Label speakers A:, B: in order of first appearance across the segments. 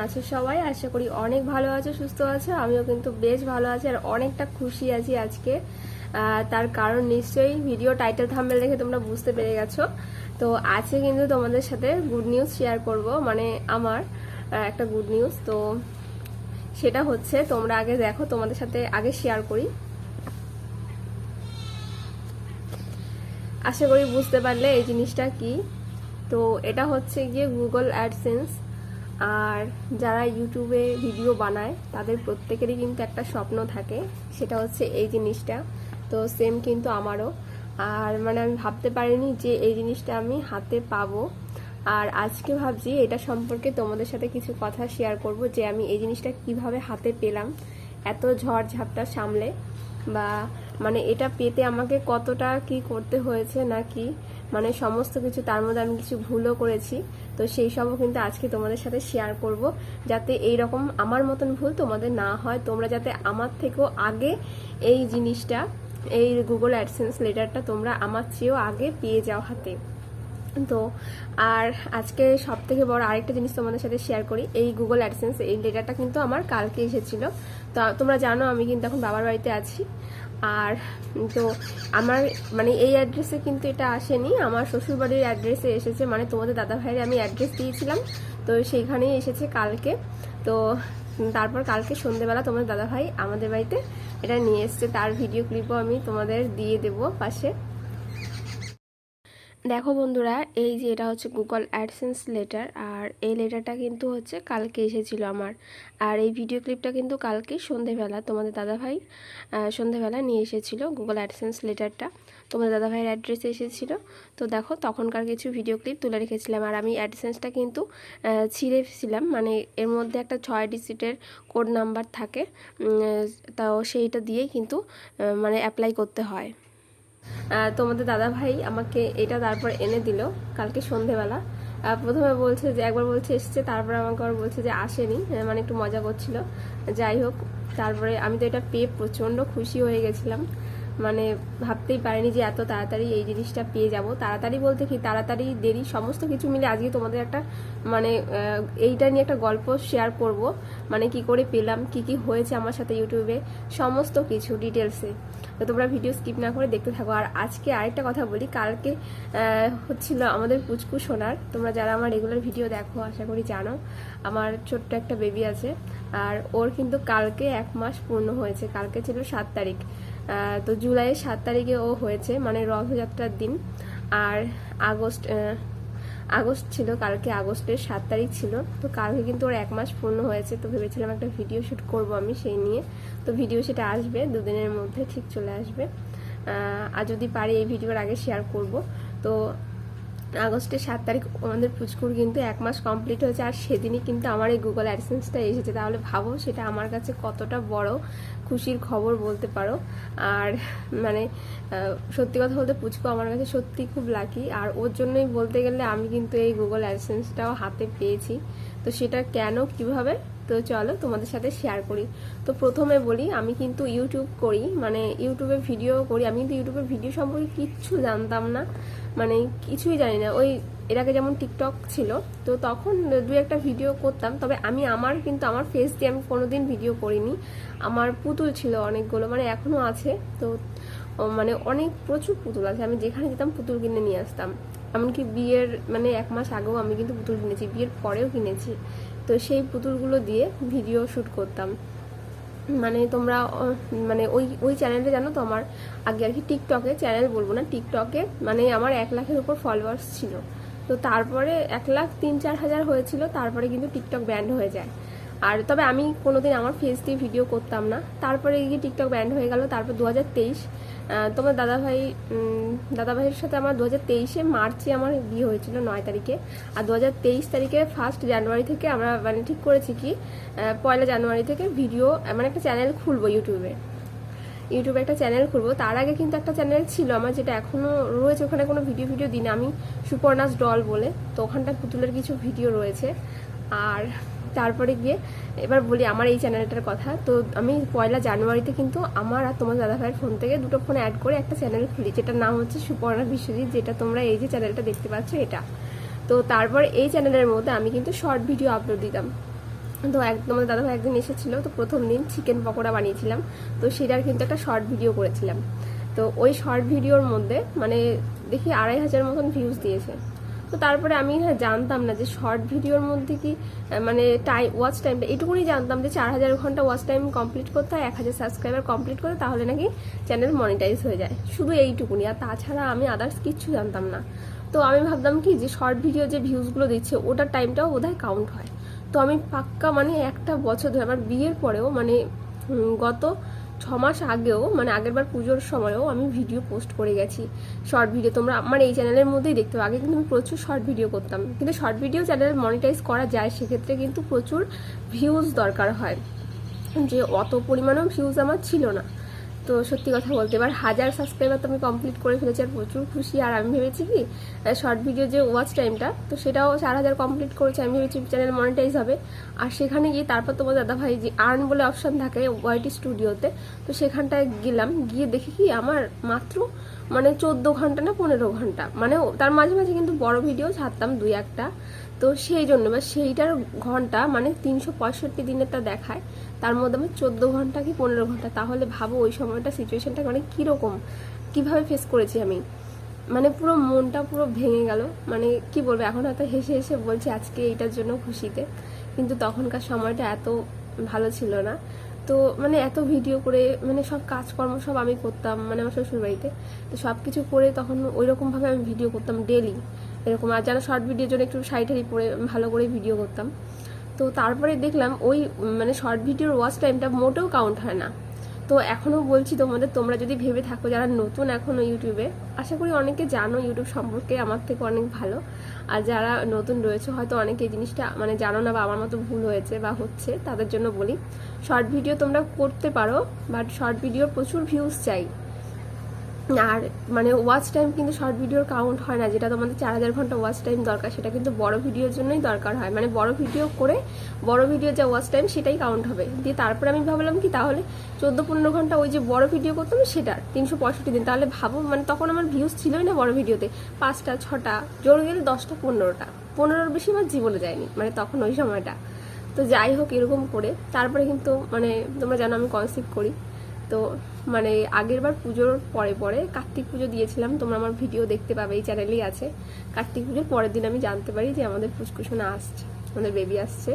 A: আছো সবাই? আশা করি অনেক ভালো আছো, সুস্থ আছো। আমিও কিন্তু বেশ ভালো আছি আর অনেকটা খুশি আছি আজকে। তার কারণ নিশ্চয়ই ভিডিও টাইটেল থাম্বনেল দেখে তোমরা বুঝতে পেরে গেছো। তো আজকে কিন্তু তোমাদের সাথে গুড নিউজ শেয়ার করব, মানে আমার একটা গুড নিউজ। তো সেটা হচ্ছে, তোমরা আগে দেখো, তোমাদের সাথে আগে শেয়ার করি। আশা করি বুঝতে পারলে এই জিনিসটা কি। তো এটা হচ্ছে গিয়ে গুগল অ্যাডসেন্স। আর যারা ইউটিউবে ভিডিও বানায় তাদের প্রত্যেকেরই কিন্তু একটা স্বপ্ন থাকে, সেটা হচ্ছে এই জিনিসটা। তো সেম কিন্তু আমারও। আর মানে আমি ভাবতে পারিনি যে এই জিনিসটা আমি হাতে পাবো। আর আজকে ভাবছি এটা সম্পর্কে তোমাদের সাথে কিছু কথা শেয়ার করব, যে আমি এই জিনিসটা কিভাবে হাতে পেলাম এত ঝড় ঝাপটা সামলে, বা মানে এটা পেতে আমাকে কতটা কি করতে হয়েছে নাকি, মানে সমস্ত কিছু। তার মধ্যে আমি কিছু ভুলও করেছি, তো সেই সবও কিন্তু আজকে তোমাদের সাথে শেয়ার করব, যাতে এই রকম আমার মতন ভুল তোমাদের না হয়। তোমরা যাতে আমার থেকেও আগে এই জিনিসটা, এই গুগল অ্যাডসেন্স লেটারটা তোমরা আমার চেয়েও আগে পেয়ে যাও হাতে। তো আর আজকে সব থেকে বড় আরেকটা জিনিস তোমাদের সাথে শেয়ার করি। এই গুগল অ্যাডসেন্স এই লেটারটা কিন্তু আমার কালকে এসেছিল। তো তোমরা জানো আমি কিন্তু এখন বাবার বাড়িতে আছি। আর তো আমার মানে এই অ্যাড্রেসে কিন্তু এটা আসেনি, আমার শ্বশুরবাড়ির অ্যাড্রেসে এসেছে। মানে তোমাদের দাদা ভাইয়ের আমি অ্যাড্রেস দিয়েছিলাম, তো সেইখানেই এসেছে কালকে। তো তারপর কালকে সন্ধেবেলা তোমাদের দাদা ভাই আমাদের বাড়িতে এটা নিয়ে এসছে। তার ভিডিও ক্লিপও আমি তোমাদের দিয়ে দেবো পাশে। দেখো বন্ধুরা, এই যে এটা হচ্ছে গুগল অ্যাডসেন্স লেটার, আর এই লেটারটা কিন্তু হচ্ছে কালকে এসেছিল আমার। আর এই ভিডিও ক্লিপটা কিন্তু কালকে সন্ধেবেলা তোমাদের দাদাভাই সন্ধেবেলা নিয়ে এসেছিল গুগল অ্যাডসেন্স লেটারটা। তোমাদের দাদাভাইয়ের অ্যাড্রেসে এসেছিল। তো দেখো, তখনকার কিছু ভিডিও ক্লিপ তুলে রেখেছিলাম। আর আমি অ্যাডসেন্সটা কিন্তু ছিঁড়েছিলাম, মানে এর মধ্যে একটা 6 ডিজিটের কোড নাম্বার থাকে, তাও সেইটা দিয়েই কিন্তু মানে অ্যাপ্লাই করতে হয়। তোমাদের দাদা ভাই আমাকে এটা তারপর এনে দিল কালকে সন্ধেবেলা। প্রথমে বলছে যে একবার বলছে এসছে, তারপরে আমাকে আবার বলছে যে আসেনি, মানে একটু মজা করছিল। যাই হোক, তারপরে আমি তো এটা পেয়ে প্রচণ্ড খুশি হয়ে গেছিলাম। মানে ভাবতেই পারিনি যে এত তাড়াতাড়ি এই জিনিসটা পেয়ে যাব। তাড়াতাড়ি বলতে কি, তাড়াতাড়ি দেরি সমস্ত কিছু মিলে আজকে তোমাদের একটা মানে এইটা নিয়ে একটা গল্প শেয়ার করব। মানে কি করে পেলাম, কি কি হয়েছে আমার সাথে ইউটিউবে, সমস্ত কিছু ডিটেলসে। তো তোমরা ভিডিও স্কিপ না করে দেখতে থাকো। আর আজকে আরেকটা কথা বলি, কালকে হচ্ছিল আমাদের পুচকু সোনার। তোমরা যারা আমার রেগুলার ভিডিও দেখো আশা করি জানো, আমার ছোট্ট একটা বেবি আছে। আর ওর কিন্তু কালকে 1 মাস পূর্ণ হয়েছে। কালকে ছিল 7 তারিখ। তো জুলাইয়ের 7 তারিখে ও হয়েছে, মানে রথযাত্রার দিন। আর আগস্ট ছিল কালকে, আগস্টের 7 তারিখ ছিল। তো কালকে কিন্তু ওর 1 মাস পূর্ণ হয়েছে। তো ভেবেছিলাম একটা ভিডিও শ্যুট করব আমি সেই নিয়ে। তো ভিডিও সেটা আসবে 2 দিনের মধ্যে, ঠিক চলে আসবে। আর যদি পারি এই ভিডিওর আগে শেয়ার করব। তো আগস্টের 7 তারিখ আমাদের পুচকুর কিন্তু 1 মাস কমপ্লিট হয়েছে। আর সেদিনই কিন্তু আমার এই গুগল অ্যাডসেন্সটা এসেছে। তাহলে ভাবো সেটা আমার কাছে কতটা বড় খুশির খবর বলতে পারো। আর মানে সত্যি কথা বলতে পুচকু আমার কাছে সত্যি খুব লাকি। আর ওর জন্যই বলতে গেলে আমি কিন্তু এই গুগল অ্যাডসেন্সটাও হাতে পেয়েছি। তো সেটা কেন, কিভাবে, তো চলো তোমাদের সাথে শেয়ার করি। তো প্রথমে বলি, আমি কিন্তু ইউটিউব করি, মানে ইউটিউবে ভিডিও করি। আমি কিন্তু ইউটিউবের ভিডিও সম্পর্কে কিচ্ছু জানতাম না, মানে কিছুই জানি না। ওই এর আগে যেমন টিকটক ছিল, তো তখন 2-1টা ভিডিও করতাম। তবে আমি কিন্তু আমার ফেস দিয়ে আমি কোনোদিন ভিডিও করিনি। আমার পুতুল ছিল অনেকগুলো, মানে এখনও আছে। তো মানে অনেক প্রচুর পুতুল আছে। আমি যেখানে যেতাম পুতুল কিনে নিয়ে আসতাম। এমনকি বিয়ের মানে 1 মাস আগেও আমি কিন্তু পুতুল কিনেছি, বিয়ের পরেও কিনেছি। তো সেই পুতুলগুলো দিয়ে ভিডিও শ্যুট করতাম। মানে তোমরা মানে ওই চ্যানেলটা জানো তো, আমার আগে আর কি টিকটকে, চ্যানেল বলবো না, টিকটকে মানে আমার 1 লাখের উপর ফলোয়ার্স ছিল। তো তারপরে 1,03,4,000 হয়েছিল, তারপরে কিন্তু টিকটক ব্যান্ড হয়ে যায়। আর তবে আমি কোনোদিন আমার ফেস দিয়ে ভিডিও করতাম না। তারপরে গিয়ে টিকটক ব্যান্ড হয়ে গেল। তারপর 2023 তোমার দাদাভাইয়ের সাথে আমার 2023-এ মার্চে আমার বিয়ে হয়েছিল 9 তারিখে। আর 2023 তারিখে 1 জানুয়ারি থেকে আমরা মানে ঠিক করেছি কি 1 জানুয়ারি থেকে ভিডিও মানে একটা চ্যানেল খুলবো ইউটিউবে একটা চ্যানেল খুলবো। তার আগে কিন্তু একটা চ্যানেল ছিল আমার, যেটা এখনো রয়েছে। ওখানে কোনো ভিডিও দিই না আমি, সুপর্ণাস ডল বলে। তো ওখানটা পুতুলের কিছু ভিডিও রয়েছে। আর তারপরে গিয়ে এবার বলি আমার এই চ্যানেলটার কথা। তো আমি 1 জানুয়ারিতে কিন্তু আমার আর তোমার দাদাভাইয়ের ফোন থেকে 2টো ফোনে অ্যাড করে একটা চ্যানেল খুলি, যেটার নাম হচ্ছে সুপর্ণা বিশ্বজিৎ, যেটা তোমরা এই যে চ্যানেলটা দেখতে পাচ্ছ এটা। তো তারপর এই চ্যানেলের মধ্যে আমি কিন্তু শর্ট ভিডিও আপলোড দিতাম। তো তোমাদের দাদাভাই একদিন এসেছিলো, তো প্রথম দিন চিকেন পকোড়া বানিয়েছিলাম, তো সেটার কিন্তু একটা শর্ট ভিডিও করেছিলাম। তো ওই শর্ট ভিডিওর মধ্যে মানে দেখি 2500 মতন ভিউজ দিয়েছে। তো তারপরে আমি জানতাম না যে শর্ট ভিডিওর মধ্যে কি মানে ওয়াচ টাইমটা এটুকুনি জানতাম যে 4000 ঘন্টা ওয়াচ টাইম কমপ্লিট করতে হয়, 1000 সাবস্ক্রাইবার কমপ্লিট করতে, তাহলে নাকি চ্যানেল মনিটাইজ হয়ে যায়, শুধু এইটুকুনি। আর তাছাড়া আমি আদার্স কিচ্ছু জানতাম না। তো আমি ভাবতাম কি যে শর্ট ভিডিও যে ভিউজগুলো দিচ্ছে ওটার টাইমটাও বোধহয় কাউন্ট হয়। তো আমি পাক্কা মানে একটা বছর ধরে, আমার বিয়ের পরেও মানে গত 6 মাস আগেও, মানে আগের বার পুজোর সময়ও আমি ভিডিও পোস্ট করে গেছি শর্ট ভিডিও। তোমরা আমার এই চ্যানেলের মধ্যেই দেখতে পাবে। আগে কিন্তু আমি প্রচুর শর্ট ভিডিও করতাম, কিন্তু শর্ট ভিডিও চ্যানেল মনিটাইজ করা যায়, সেক্ষেত্রে কিন্তু প্রচুর ভিউজ দরকার হয়, যে অত পরিমাণেও ভিউজ আমার ছিল না। তো সত্যি কথা বলতে এবার 1000 সাবস্ক্রাইবার তো আমি কমপ্লিট করে ফেলেছি, আর প্রচুর খুশি। আর আমি ভেবেছি কি শর্ট ভিডিও যে ওয়াচ টাইমটা, তো সেটাও 4000 কমপ্লিট করেছি, আমি ভেবেছি চ্যানেল মনিটাইজ হবে। আর সেখানে গিয়ে তারপর তোমার দাদাভাই যে আর্ন বলে অপশান থাকে ওয়াইটি স্টুডিওতে, তো সেখানটায় গেলাম, গিয়ে দেখি কি আমার মাত্র মানে 14 ঘন্টা না 15 ঘন্টা, মানে তার মাঝে মাঝে কিন্তু বড় ভিডিও ছাড়তাম 2-1টা। তো সেই জন্য বা সেইটার ঘন্টা মানে 365 দিনেরটা দেখায়, তার মধ্যে আমি 14 ঘন্টা কি 15 ঘন্টা। তাহলে ভাবো ওই সময়টা সিচুয়েশনটা মানে কীরকম, কীভাবে ফেস করেছি আমি, মানে পুরো মনটা পুরো ভেঙে গেল। মানে কি বলবো, এখন হয়তো হেসে হেসে বলছি আজকে এইটার জন্য খুশিতে, কিন্তু তখনকার সময়টা এত ভালো ছিল না। তো মানে এত ভিডিও করে মানে সব কাজকর্ম সব আমি করতাম, মানে আমার শ্বশুরবাড়িতে, তো সব কিছু করে তখন ওই রকমভাবে আমি ভিডিও করতাম ডেলি এরকম। আর যারা শর্ট ভিডিওর জন্য একটু শাড়ি পরে ভালো করে ভিডিও করতাম। তো তারপরে দেখলাম ওই মানে শর্ট ভিডিওর ওয়াচ টাইমটা মোটেও কাউন্ট হয় না। তো এখনও বলছি তোমাদের, তোমরা যদি ভেবে থাকো যারা নতুন এখনও ইউটিউবে, আশা করি অনেকে জানো ইউটিউব সম্পর্কে আমার থেকে অনেক ভালো, আর যারা নতুন রয়েছে হয়তো অনেকে এই জিনিসটা মানে জানো না বা আমার মতো ভুল হয়েছে বা হচ্ছে, তাদের জন্য বলি শর্ট ভিডিও তোমরা করতে পারো, বাট শর্ট ভিডিওর প্রচুর ভিউজ চাই। আর মানে ওয়াচ টাইম কিন্তু শর্ট ভিডিওর কাউন্ট হয় না, যেটা তোমাদের 4000 ঘন্টা ওয়াচ টাইম দরকার, সেটা কিন্তু বড় ভিডিওর জন্যই দরকার হয়। মানে বড় ভিডিও করে বড় ভিডিও যা ওয়াচ টাইম সেটাই কাউন্ট হবে। দিয়ে তারপরে আমি ভাবলাম কি তাহলে 14-15 ঘন্টা ওই যে বড় ভিডিও করতাম সেটার 365 দিন, তাহলে ভাবো মানে তখন আমার ভিউজ ছিলই না বড় ভিডিওতে, 5টা 6টা, জোর গেলে 10টা 15টা, 15-র বেশি আমার জীবনে যায়নি মানে তখন ওই সময়টা। তো যাই হোক এরকম করে তারপরে কিন্তু মানে তোমরা জানো আমি কনসিভ করি। তো মানে আগের বার পুজোর পরে পরে কার্তিক পুজো দিয়েছিলাম, তোমরা আমার ভিডিও দেখতে পাবে, এই চ্যানেলেই আছে। কার্তিক পুজোর পরের দিন আমি জানতে পারি যে আমাদের ফুসকুসোনা আসছে, আমাদের বেবি আসছে।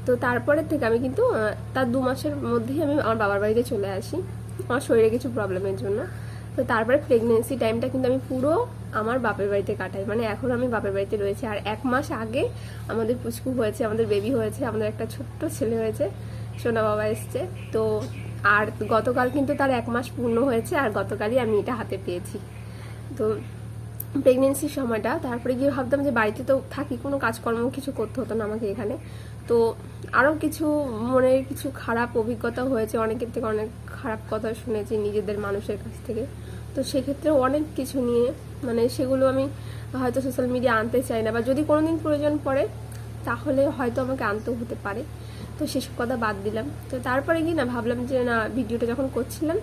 A: তো তারপরের থেকে আমি কিন্তু তার 2 মাসের মধ্যেই আমি আমার বাবার বাড়িতে চলে আসি আমার শরীরে কিছু প্রবলেমের জন্য। তো তারপরে প্রেগনেন্সি টাইমটা কিন্তু আমি পুরো আমার বাপের বাড়িতে কাটাই, মানে এখন আমি বাপের বাড়িতে রয়েছি। আর 1 মাস আগে আমাদের পুচকু হয়েছে, আমাদের বেবি হয়েছে, আমাদের একটা ছোট্ট ছেলে হয়েছে, সোনা বাবা এসছে। তো আর গতকাল কিন্তু তার 1 মাস পূর্ণ হয়েছে, আর গতকালই আমি এটা হাতে পেয়েছি। তো প্রেগনেন্সির সময়টা তারপরে গিয়ে ভাবতাম যে বাড়িতে তো থাকি, কোনো কাজকর্ম কিছু করতে হতো না আমাকে এখানে। তো আরও কিছু মনে কিছু খারাপ অভিজ্ঞতা হয়েছে, অনেকের থেকে অনেক খারাপ কথা শুনেছি নিজেদের মানুষের কাছ থেকে। তো সেক্ষেত্রে অনেক কিছু নিয়ে মানে সেগুলো আমি হয়তো সোশ্যাল মিডিয়া আনতে চাই না, বা যদি কোনোদিন প্রয়োজন পড়ে তাহলে হয়তো আমাকে আনতেও হতে পারে। তো সেসব কথা বাদ দিলাম। তো তারপরে কি না ভাবলাম যে না, ভিডিওটা যখন করছিলাম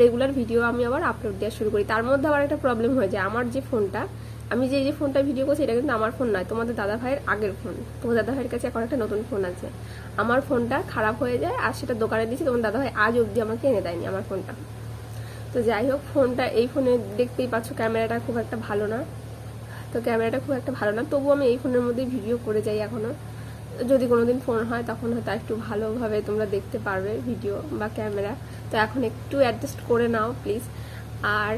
A: রেগুলার ভিডিও আমি আবার আপলোড দেওয়া শুরু করি। তার মধ্যে আবার একটা প্রবলেম হয়ে যায়, আমার যে ফোনটা আমি যে ফোনটা ভিডিও করছি এটা কিন্তু আমার ফোন নয়, তোমাদের দাদা ভাইয়ের আগের ফোন। তোমার দাদা ভাইয়ের কাছে এখন একটা নতুন ফোন আছে, আমার ফোনটা খারাপ হয়ে যায়, আর সেটা দোকানে দিয়েছি, তোমার দাদা ভাই আজ অবধি আমাকে এনে দেয়নি আমার ফোনটা। তো যাই হোক ফোনটা, এই ফোনে দেখতেই পাচ্ছ ক্যামেরাটা খুব একটা ভালো না, তো ক্যামেরাটা খুব একটা ভালো না, তবুও আমি এই ফোনের মধ্যেই ভিডিও করে যাই এখনও। যদি কোনোদিন ফোন হয় তখন হয়তো একটু ভালোভাবে তোমরা দেখতে পারবে ভিডিও বা ক্যামেরা। তো এখন একটু অ্যাডজাস্ট করে নাও প্লিজ। আর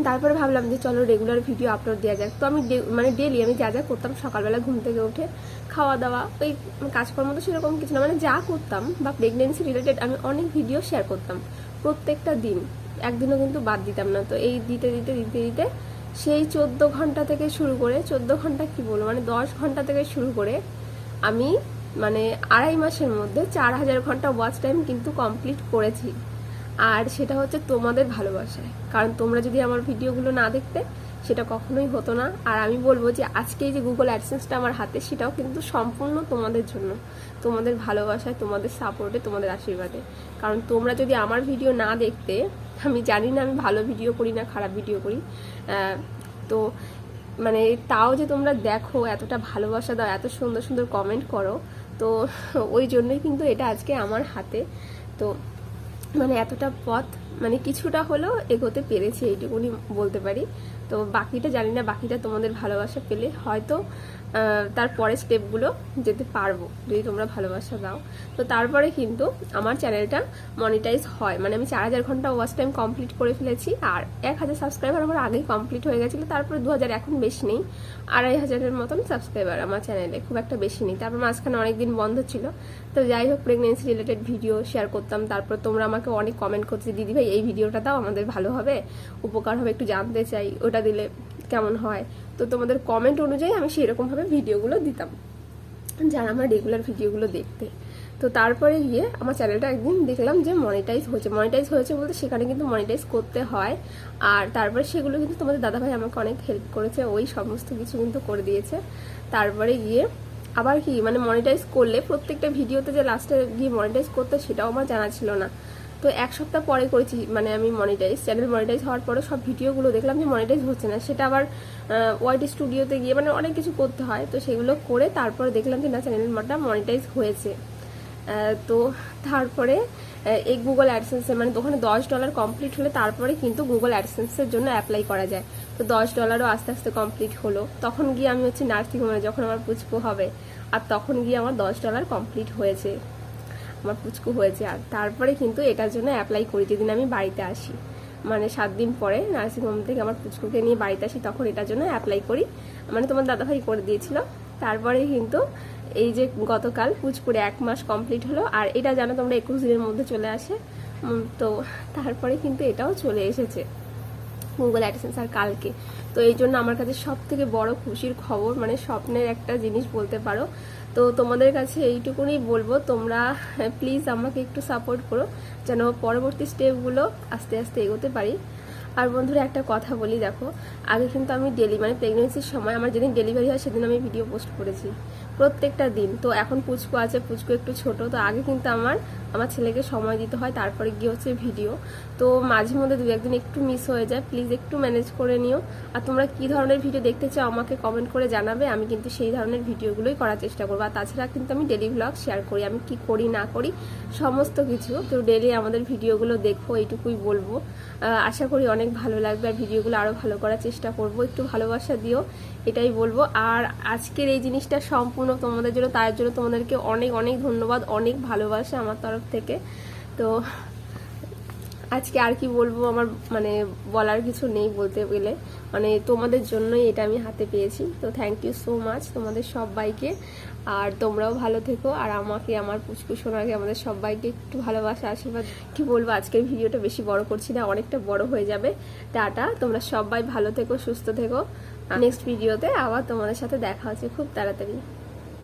A: তারপরে ভাবলাম যে চলো রেগুলার ভিডিও আপলোড দেওয়া যাক। তো আমি মানে ডেলি আমি যা যা করতাম, সকালবেলা ঘুম থেকে উঠে খাওয়া দাওয়া, ওই কাজকর্ম তো সেরকম কিছু না, মানে যা করতাম বা প্রেগনেন্সি রিলেটেড আমি অনেক ভিডিও শেয়ার করতাম প্রত্যেকটা দিন, একদিনও কিন্তু বাদ দিতাম না। তো এই দিতে দিতে দিতে দিতে সেই 14 ঘন্টা থেকে শুরু করে, 14 ঘন্টা কি বলবো মানে 10 ঘন্টা থেকে শুরু করে আমি মানে 2.5 মাসের মধ্যে 4000 ঘন্টা ওয়াচ টাইম কিন্তু কমপ্লিট করেছি। আর সেটা হচ্ছে তোমাদের ভালোবাসায়, কারণ তোমরা যদি আমার ভিডিওগুলো না দেখতে সেটা কখনোই হতো না। আর আমি বলবো যে আজকে যে গুগল অ্যাডসেন্সটা আমার হাতে, সেটাও কিন্তু সম্পূর্ণ তোমাদের জন্য, তোমাদের ভালোবাসায়, তোমাদের সাপোর্টে, তোমাদের আশীর্বাদে। কারণ তোমরা যদি আমার ভিডিও না দেখতে, আমি জানি না আমি ভালো ভিডিও করি না খারাপ ভিডিও করি, তো মানে তাও যে তোমরা দেখো, এতটা ভালোবাসা দাও, এত সুন্দর সুন্দর কমেন্ট করো, তো তো ওই জন্যই কিন্তু এটা আজকে আমার হাতে। তো মানে এতটা পথ মানে কিছুটা হলেও এগোতে পেরেছি, এইটুকুনি বলতে পারি। তো বাকিটা জানি না, বাকিটা তোমাদের ভালোবাসা পেলে হয়তো তারপরে স্টেপগুলো যেতে পারবো, যদি তোমরা ভালোবাসা দাও। তো তারপরে কিন্তু আমার চ্যানেলটা মনিটাইজ হয়, মানে আমি 4000 ঘন্টা ওয়াচ টাইম কমপ্লিট করে ফেলেছি, আর 1000 সাবস্ক্রাইবার আমার আগেই কমপ্লিট হয়ে গেছিলো। তারপরে 2000, এখন বেশি নেই, 2500-এর মতন সাবস্ক্রাইবার আমার চ্যানেলে, খুব একটা বেশি নেই। তারপর মাঝখানে অনেকদিন বন্ধ ছিল। তো যাই হোক, প্রেগনেন্সি রিলেটেড ভিডিও শেয়ার করতাম। তারপর তোমরা আমাকে অনেক কমেন্ট করছে, দিদি ভাই এই ভিডিওটা দাও, আমাদের ভালো হবে, উপকার হবে, একটু জানতে চাই, ওটা দিলে কেমন হয়। তো তোমাদের কমেন্ট অনুযায়ী আমি সেরকমভাবে ভিডিওগুলো দিতাম, যারা আমার রেগুলার ভিডিওগুলো দেখতে। তো তারপরে গিয়ে আমার চ্যানেলটা একদিন দেখলাম যে মনিটাইজ হয়েছে বলতে সেখানে কিন্তু মনিটাইজ করতে হয়। আর তারপরে সেগুলো কিন্তু তোমাদের দাদাভাই আমাকে অনেক হেল্প করেছে, ওই সমস্ত কিছু কিন্তু করে দিয়েছে। তারপরে গিয়ে আবার কি মানে মনিটাইজ করলে প্রত্যেকটা ভিডিওতে যে লাস্টে গিয়ে মনিটাইজ করতে, সেটাও আমার জানা ছিল না। তো 1 সপ্তাহ পরে করেছি মানে আমি চ্যানেল মনিটাইজ হওয়ার পরে সব ভিডিওগুলো দেখলাম যে মনিটাইজ হচ্ছে না। সেটা আবার ওয়াইটি স্টুডিওতে গিয়ে মানে অনেক কিছু করতে হয়। তো সেগুলো করে তারপরে দেখলাম যে না, চ্যানেলটা মনিটাইজ হয়েছে। তো তারপরে এই গুগল অ্যাডসেন্সে মানে ওখানে $10 কমপ্লিট হলে তারপরে কিন্তু গুগল অ্যাডসেন্সের জন্য অ্যাপ্লাই করা যায়। তো $10ও আস্তে আস্তে কমপ্লিট হলো। তখন গিয়ে আমি হচ্ছে নার্সিংহোমে যখন আমার পুচকু হবে, আর তখন গিয়ে আমার $10 কমপ্লিট হয়েছে, আমার পুচকু হয়েছে। আর তারপরে কিন্তু এটার জন্য অ্যাপ্লাই করি যেদিন আমি বাড়িতে আসি, মানে 7 দিন পরে নার্সিংহোম থেকে আমার পুচকুকে নিয়ে বাড়িতে আসি, তখন এটার জন্য অ্যাপ্লাই করি, মানে তোমার দাদাভাই করে দিয়েছিল। তারপরে কিন্তু এই যে গতকাল পুচকুরে 1 মাস কমপ্লিট হলো। আর এটা জানো তোমরা 21 দিনের মধ্যে চলে আসে। তো তারপরে কিন্তু এটাও চলে এসেছে গুগল অ্যাডসেন্স, আর কালকে। তো এই জন্য আমার কাছে সব থেকে বড় খুশির খবর, মানে স্বপ্নের একটা জিনিস বলতে পারো। তো তোমাদের কাছে এইটুকুনি বলবো, তোমরা প্লিজ আমাকে একটু সাপোর্ট করো যেন পরবর্তী স্টেপগুলো আস্তে আস্তে এগোতে পারি। আর বন্ধুরা একটা কথা বলি, দেখো আগে কিন্তু আমি মানে প্রেগনেন্সির সময় আমার যেদিন ডেলিভারি হয় সেদিন আমি ভিডিও পোস্ট করেছি প্রত্যেকটা দিন। তো এখন পুচকু আছে, পুচকু একটু ছোট, তো আগে কিন্তু আমার ছেলেকে সময় দিতে হয়, তারপরে গিয়ে হচ্ছে ভিডিও। তো মাঝে মধ্যে 2-1 দিন একটু মিস হয়ে যায়, প্লিজ একটু ম্যানেজ করে নিও। আর তোমরা কি ধরনের ভিডিও দেখতে চাও আমাকে কমেন্ট করে জানাবে, আমি কিন্তু সেই ধরনের ভিডিওগুলোই করার চেষ্টা করবো। আর তাছাড়া কিন্তু আমি ডেলি ব্লগ শেয়ার করি, আমি কি করি না করি সমস্ত কিছু। তো ডেলি আমাদের ভিডিওগুলো দেখো, এইটুকুই বলবো। আশা করি অনেক ভালো লাগবে, আর ভিডিওগুলো আরও ভালো করার চেষ্টা করব। একটু ভালোবাসা দিও, এটাই বলবো। আর আজকের এই জিনিসটা সম্পূর্ণ তোমাদের জন্য, তার জন্য তোমাদেরকে অনেক অনেক ধন্যবাদ, অনেক ভালোবাসা আমার তরফ থেকে। তো আজকে আর কি বলবো, আমার মানে বলার কিছু নেই বলতে গেলে, মানে তোমাদের জন্যই এটা আমি হাতে পেয়েছি। তো থ্যাংক ইউ সো মাচ তোমাদের সবাইকে। আর তোমরাও ভালো থেকো, আর আমাকে, আমার পুচকু সোনাকে, আমাদের সবাইকে একটু ভালোবাসা, আশীর্বাদ। কি বলবো, আজকের ভিডিওটা বেশি বড় করছি না, অনেকটা বড় হয়ে যাবে। টাটা, তোমরা সবাই ভালো থেকো, সুস্থ থেকো। নেক্সট ভিডিওতে আবার তোমাদের সাথে দেখা হচ্ছে খুব তাড়াতাড়ি।